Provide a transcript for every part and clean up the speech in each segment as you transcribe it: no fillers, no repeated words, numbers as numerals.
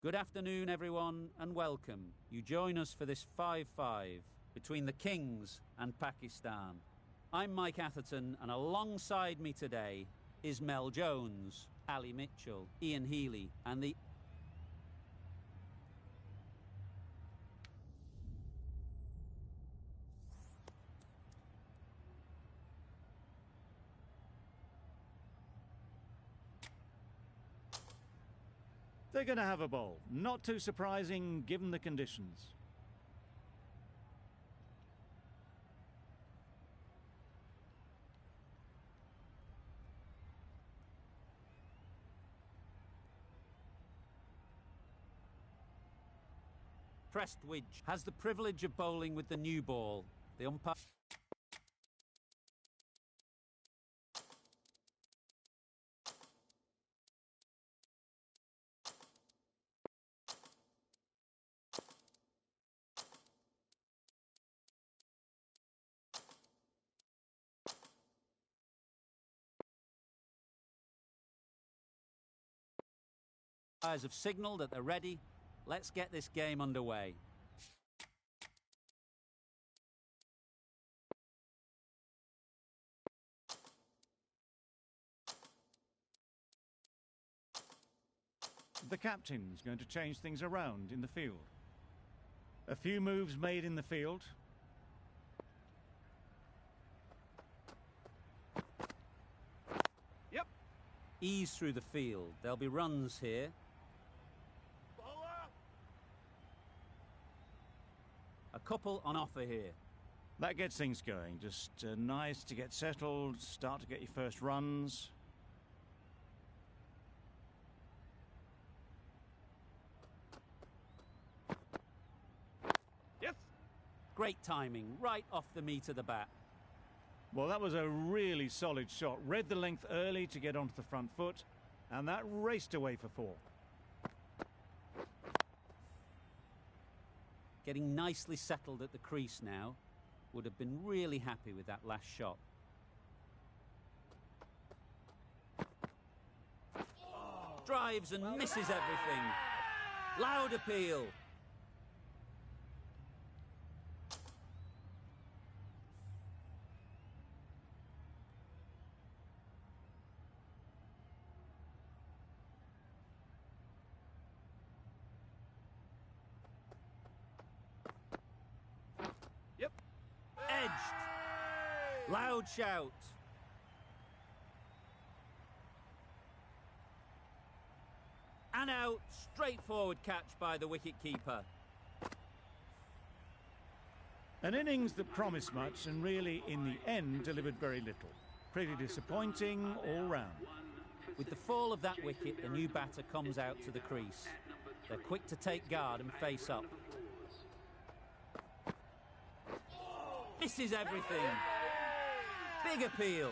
Good afternoon, everyone, and welcome. You join us for this 5-5 between the Kings and Pakistan. I'm Mike Atherton, and alongside me today is Mel Jones, Ali Mitchell, Ian Healy, and the... They're going to have a bowl. Not too surprising, given the conditions. Prestwidge has the privilege of bowling with the new ball. The umpire... have signalled that they're ready. Let's get this game underway. The captain's going to change things around in the field. A few moves made in the field. Yep. Ease through the field. There'll be runs here. A couple on offer here. That gets things going. Just nice to get settled, start to get your first runs. Yes. Great timing, right off the meat of the bat. Well, that was a really solid shot. Read the length early to get onto the front foot, and that raced away for 4. Getting nicely settled at the crease now. Would have been really happy with that last shot. Drives and misses everything. Loud appeal. Yep. Edged. Loud shout. And out. Straightforward catch by the wicket-keeper. An innings that promised much and really, in the end, delivered very little. Pretty disappointing all round. With the fall of that wicket, the new batter comes out to the crease. They're quick to take guard and face up. Misses everything. Big appeal.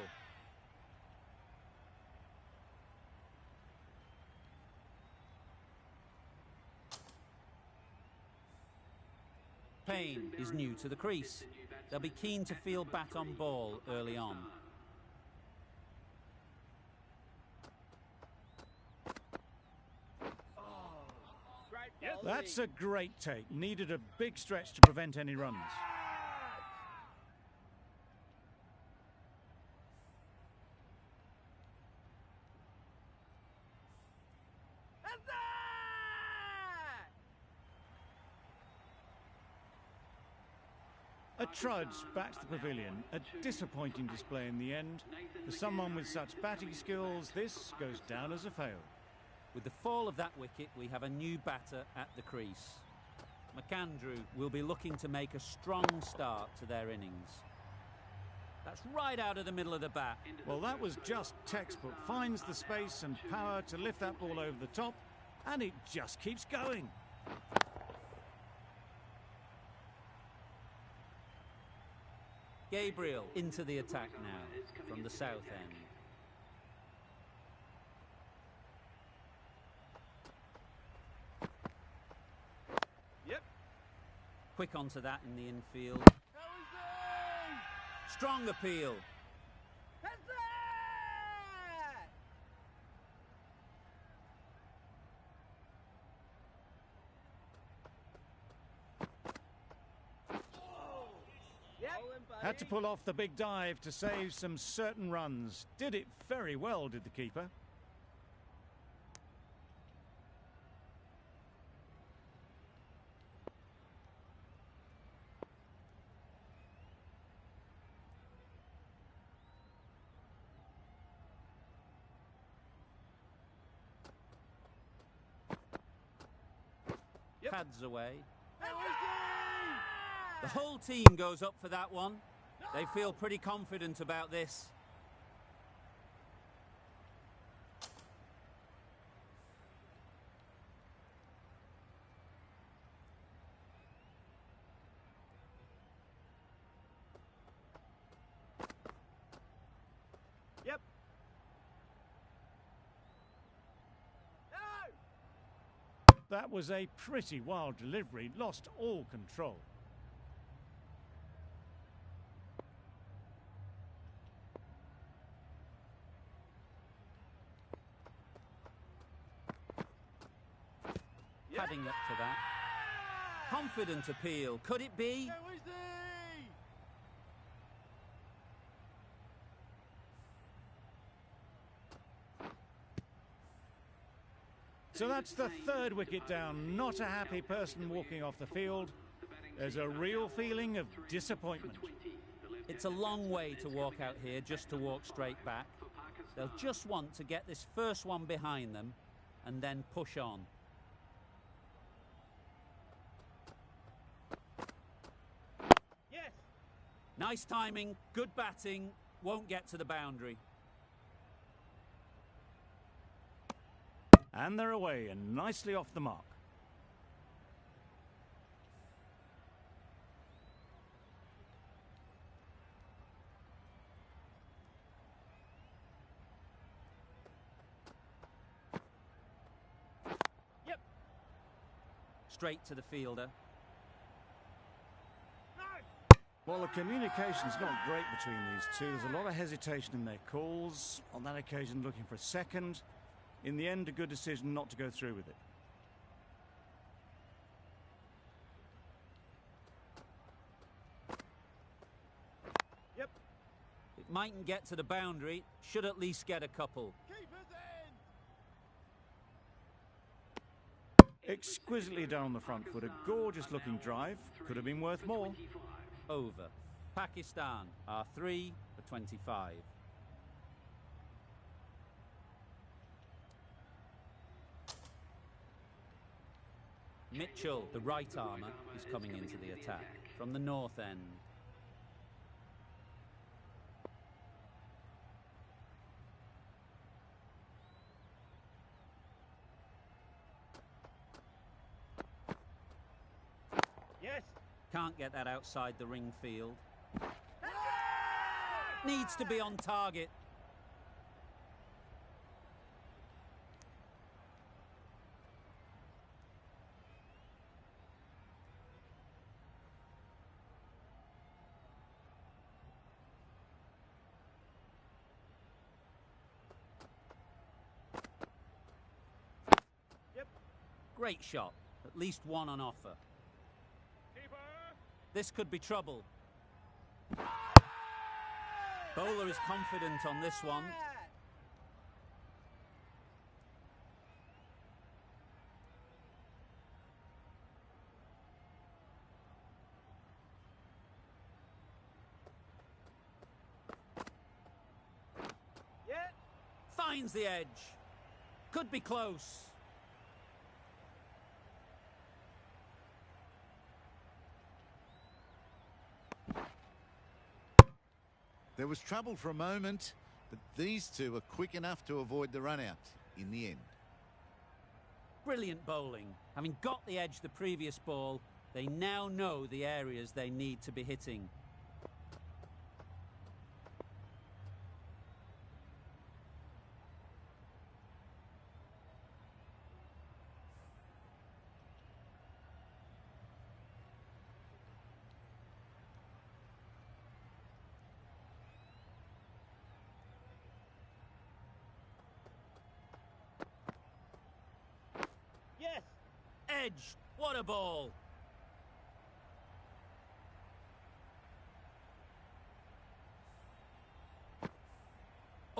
Payne is new to the crease. They'll be keen to field bat on ball early on. That's a great take. Needed a big stretch to prevent any runs. A trudge back to the pavilion. A disappointing display in the end. For someone with such batting skills, this goes down as a fail. With the fall of that wicket, we have a new batter at the crease. McAndrew will be looking to make a strong start to their innings. That's right out of the middle of the bat. Well, that was just textbook. Finds the space and power to lift that ball over the top, and it just keeps going. Gabriel into the attack now from the south end. Yep. Quick onto that in the infield. Strong appeal. Had to pull off the big dive to save some certain runs. Did it very well, did the keeper. Pads away. The whole team goes up for that one. They feel pretty confident about this. Yep. That was a pretty wild delivery, lost all control. Padding up to that. Confident appeal. Could it be? So that's the third wicket down. Not a happy person walking off the field. There's a real feeling of disappointment. It's a long way to walk out here just to walk straight back. They'll just want to get this first one behind them and then push on. Yes. Nice timing, good batting, won't get to the boundary. And they're away and nicely off the mark. Yep. Straight to the fielder. Well, the communication's not great between these two. There's a lot of hesitation in their calls. On that occasion, looking for a second. In the end, a good decision not to go through with it. Yep. It mightn't get to the boundary, should at least get a couple. Exquisitely done on the front foot. A gorgeous looking drive. Could have been worth more. Over. Pakistan are 3 for 25. Mitchell, the right armour, is coming into the attack from the north end. Yes. Can't get that outside the ring field. Needs to be on target. Yep. Great shot. At least one on offer. Keeper. This could be trouble. Bowler is confident on this one. Yeah. Finds the edge. Could be close. There was trouble for a moment, but these two were quick enough to avoid the run-out in the end. Brilliant bowling. Having got the edge the previous ball, they now know the areas they need to be hitting. Yes. Edge. What a ball.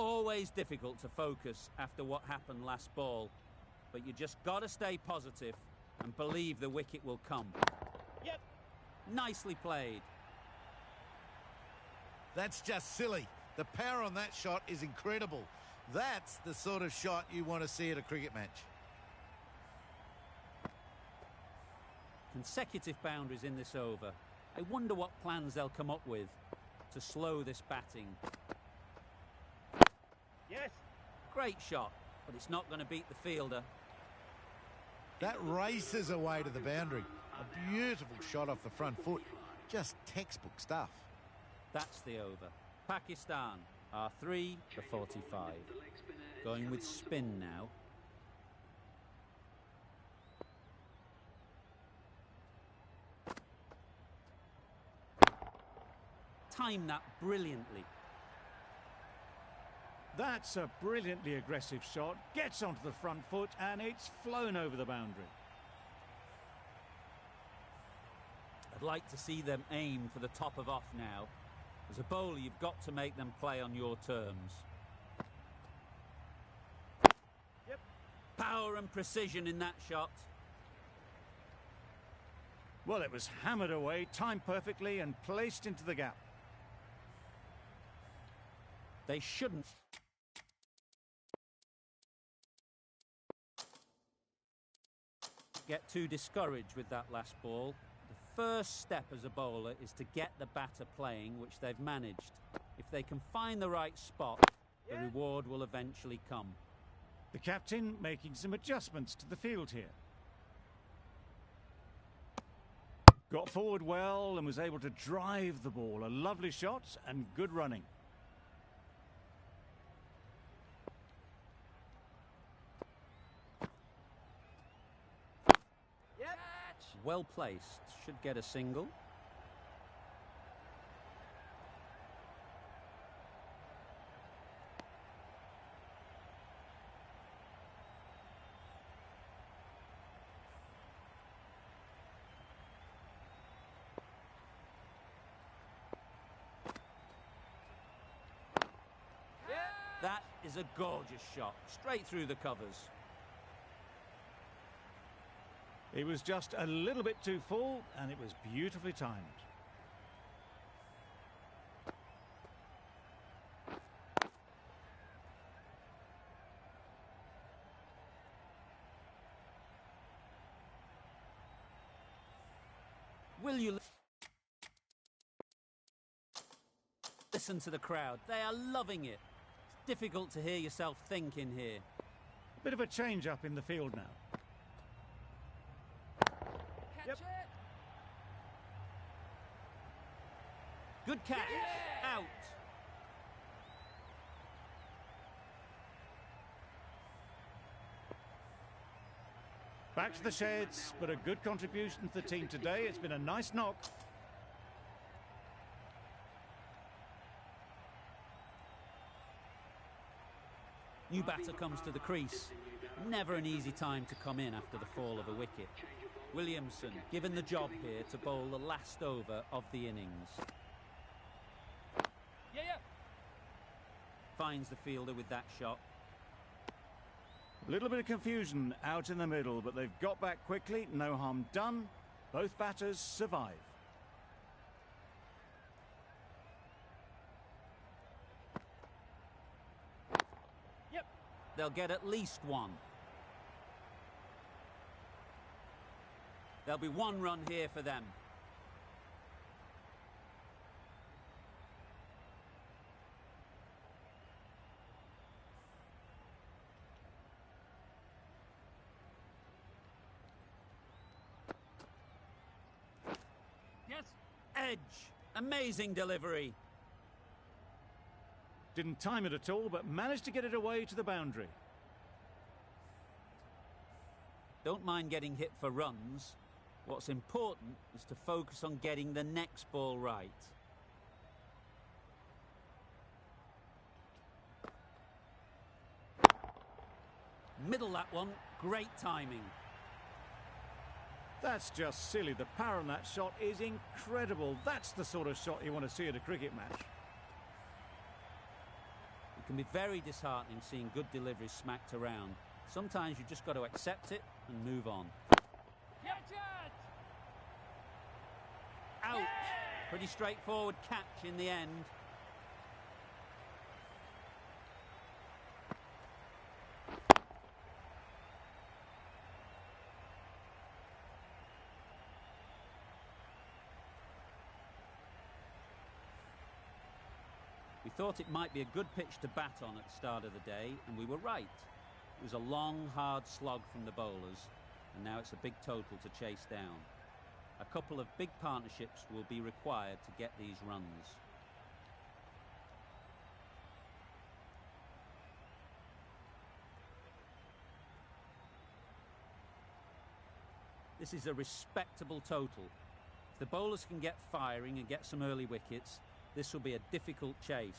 Always difficult to focus after what happened last ball, but you just got to stay positive and believe the wicket will come. Yep. Nicely played. That's just silly. The power on that shot is incredible. That's the sort of shot you want to see at a cricket match. Consecutive boundaries in this over. I wonder what plans they'll come up with to slow this batting. Yes. Great shot, but it's not going to beat the fielder. That races away to the boundary. A beautiful shot off the front foot. Just textbook stuff. That's the over. Pakistan are 3 for 45. Going with spin now. Timed that brilliantly. That's a brilliantly aggressive shot. Gets onto the front foot and it's flown over the boundary. I'd like to see them aim for the top of off now. As a bowler, you've got to make them play on your terms. Yep. Power and precision in that shot. Well, it was hammered away, timed perfectly and placed into the gap. They shouldn't get too discouraged with that last ball. The first step as a bowler is to get the batter playing, which they've managed. If they can find the right spot, the reward will eventually come. The captain making some adjustments to the field here. Got forward well and was able to drive the ball. A lovely shot and good running. Yep. Well placed. Should get a single. That is a gorgeous shot, straight through the covers. It was just a little bit too full and it was beautifully timed. Will you listen to the crowd? They are loving it. It's difficult to hear yourself think in here. Bit of a change up in the field now. Yep. Good catch. Out. Back to the sheds, but a good contribution to the team today. It's been a nice knock. New batter comes to the crease. Never an easy time to come in after the fall of a wicket. Williamson given the job here to bowl the last over of the innings. Yeah. Finds the fielder with that shot. A little bit of confusion out in the middle, but they've got back quickly. No harm done. Both batters survive. Yep. They'll get at least one. There'll be one run here for them. Yes. Edge. Amazing delivery. Didn't time it at all, but managed to get it away to the boundary. Don't mind getting hit for runs. What's important is to focus on getting the next ball right. Middle that one. Great timing. That's just silly. The power on that shot is incredible. That's the sort of shot you want to see at a cricket match. can be very disheartening seeing good deliveries smacked around. Sometimes you just got to accept it and move on. Catch it! Out! Pretty straightforward catch in the end. We thought it might be a good pitch to bat on at the start of the day, and we were right. It was a long, hard slog from the bowlers, and now it's a big total to chase down. A couple of big partnerships will be required to get these runs. This is a respectable total. If the bowlers can get firing and get some early wickets, this will be a difficult chase.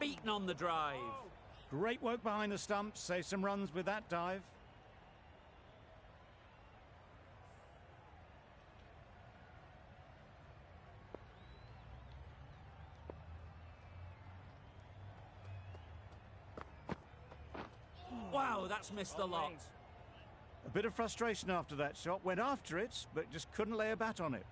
Beaten on the drive. Great work behind the stumps. Save some runs with that dive. Wow, that's missed a lot. A bit of frustration after that shot. Went after it, but just couldn't lay a bat on it.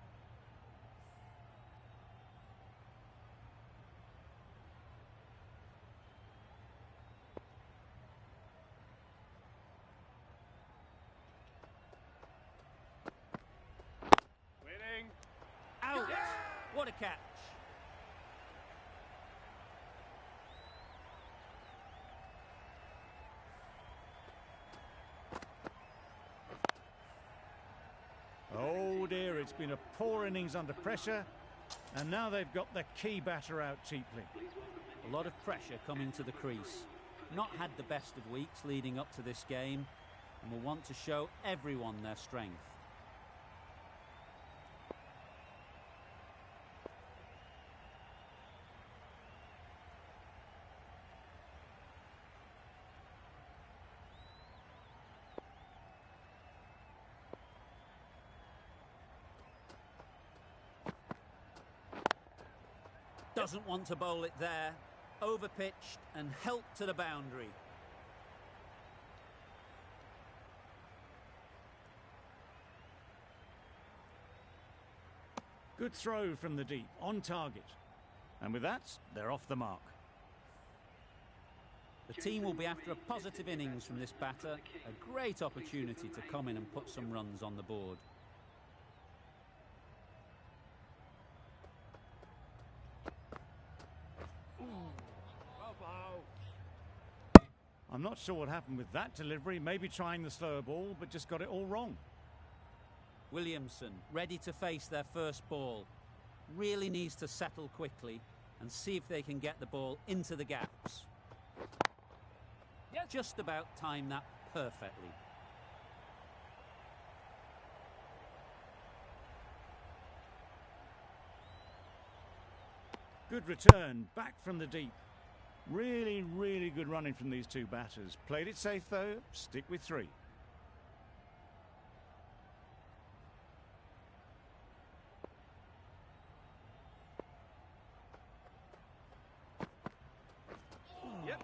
Winning. Out! What a catch. Oh dear, it's been a poor innings under pressure, and now they've got the key batter out cheaply. A lot of pressure coming to the crease. Not had the best of weeks leading up to this game, and will want to show everyone their strength. Doesn't want to bowl it there. Overpitched and helped to the boundary. Good throw from the deep, on target. And with that, they're off the mark. The team will be after a positive innings from this batter. A great opportunity to come in and put some runs on the board. I'm not sure what happened with that delivery. Maybe trying the slower ball, but just got it all wrong. Williamson ready to face their first ball. Really needs to settle quickly and see if they can get the ball into the gaps. Yes. Just about timed that perfectly. Good return, back from the deep. Really, really good running from these two batters. Played it safe though, stick with 3. Yep.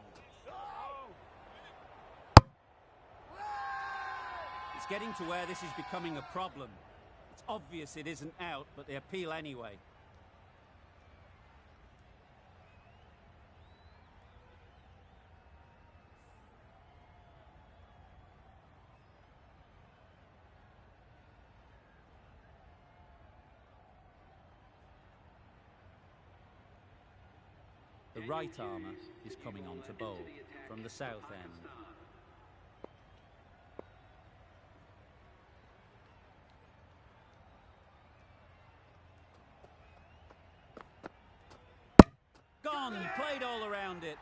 It's getting to where this is becoming a problem. It's obvious it isn't out, but they appeal anyway. The right armour is coming on to bowl from the south end. Gone, played all around it.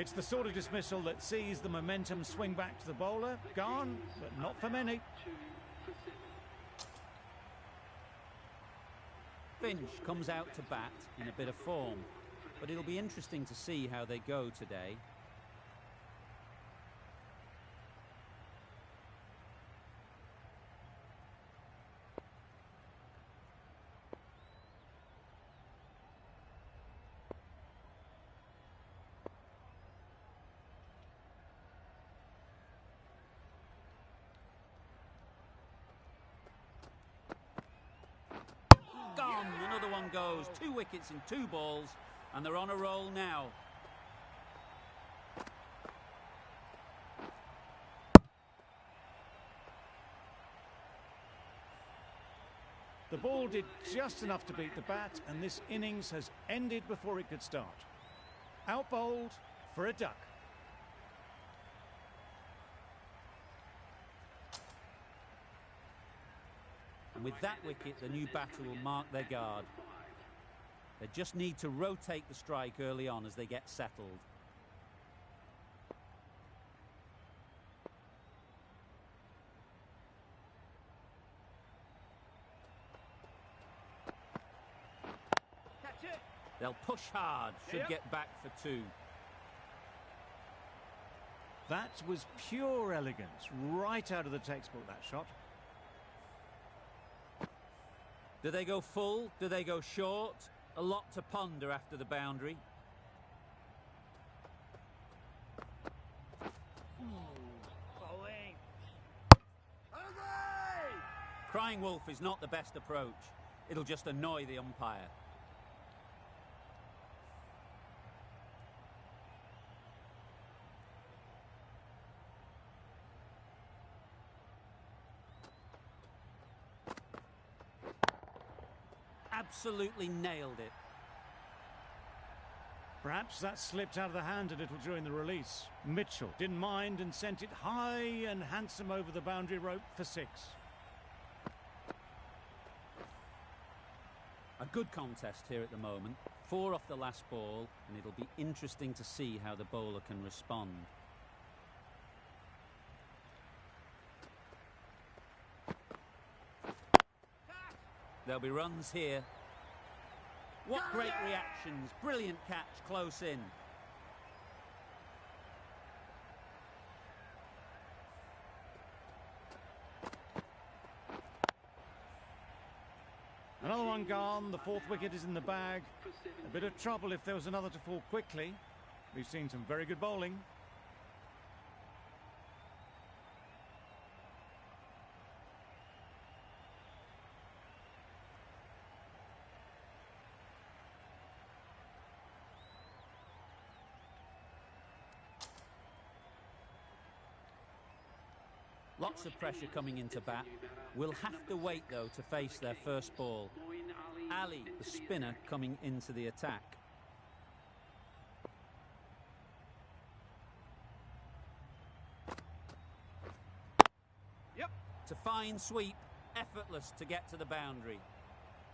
It's the sort of dismissal that sees the momentum swing back to the bowler. Gone, but not for many. Finch comes out to bat in a bit of form, but it'll be interesting to see how they go today. Gone, another one goes. 2 wickets in 2 balls, and they're on a roll now. The ball did just enough to beat the bat, and this innings has ended before it could start. Out-bowled for a duck. And with that wicket, the new batter will mark their guard. They just need to rotate the strike early on as they get settled. Catch it. They'll push hard, should get back for 2. That was pure elegance, right out of the textbook, that shot. Do they go full? Do they go short? A lot to ponder after the boundary. Bowling. Crying wolf is not the best approach. It'll just annoy the umpire. Absolutely nailed it. Perhaps that slipped out of the hand a little during the release. Mitchell didn't mind and sent it high and handsome over the boundary rope for 6. A good contest here at the moment. 4 off the last ball, and it'll be interesting to see how the bowler can respond. There'll be runs here. What great reactions. Brilliant catch close in. Another one gone. The 4th wicket is in the bag. A bit of trouble if there was another to fall quickly. We've seen some very good bowling. Lots of pressure coming into bat. We'll have to wait, though, to face their first ball. Ali, the spinner, coming into the attack. Yep. It's a fine sweep, effortless to get to the boundary.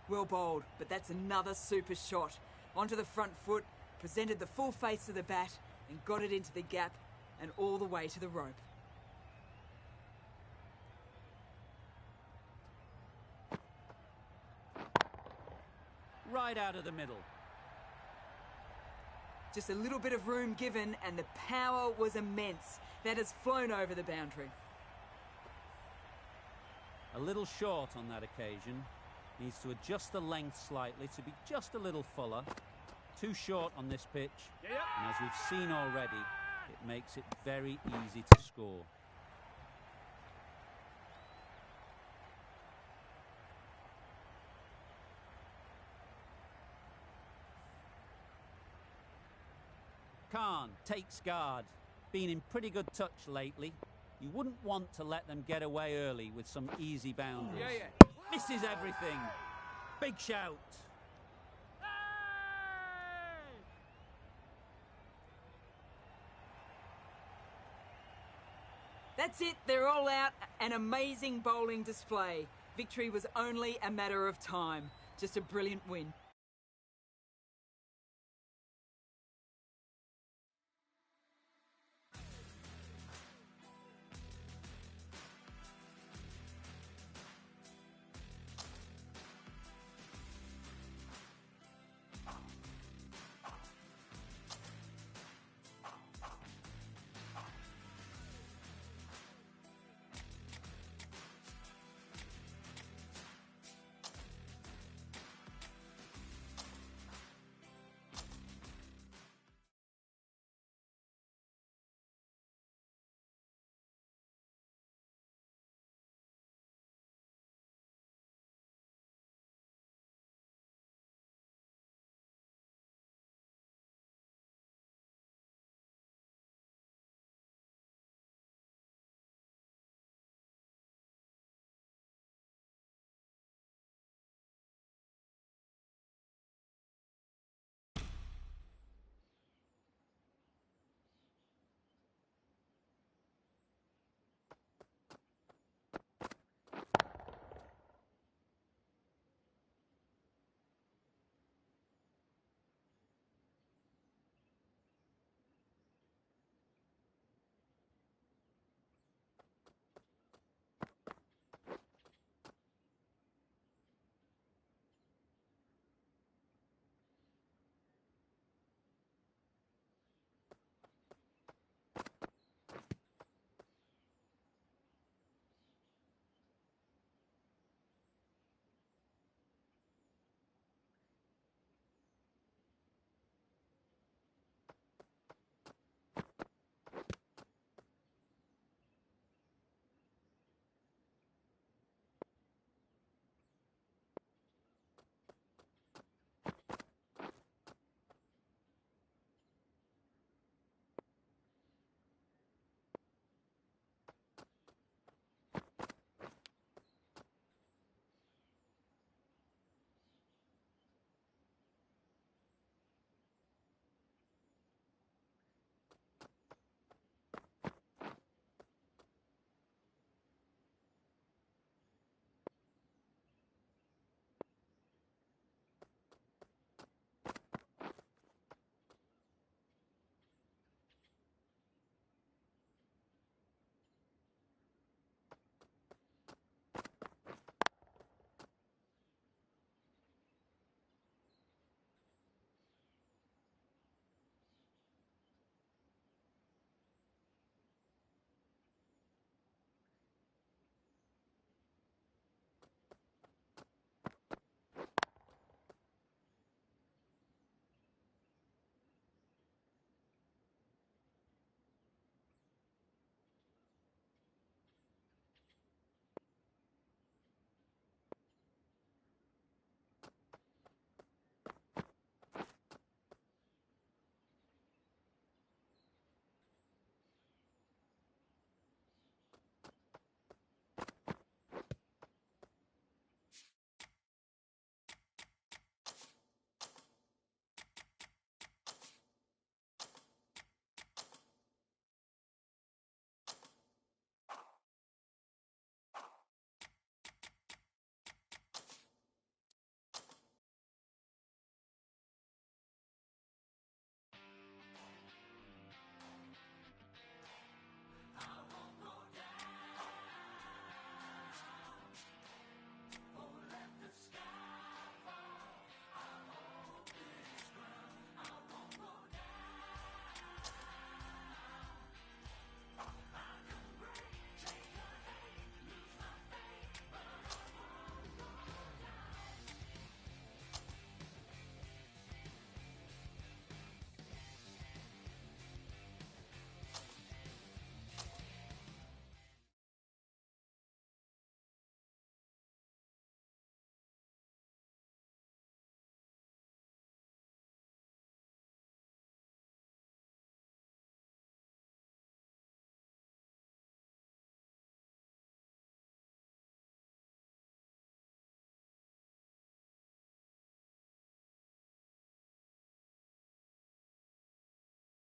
Well bowled, but that's another super shot. Onto the front foot, presented the full face of the bat, and got it into the gap and all the way to the rope. Right out of the middle. Just a little bit of room given, and the power was immense. That has flown over the boundary. A little short on that occasion. Needs to adjust the length slightly to be just a little fuller. Too short on this pitch. And as we've seen already, it makes it very easy to score. Khan takes guard. Been in pretty good touch lately. You wouldn't want to let them get away early with some easy boundaries. Misses everything. Big shout. That's it, they're all out. An amazing bowling display. Victory was only a matter of time. Just a brilliant win.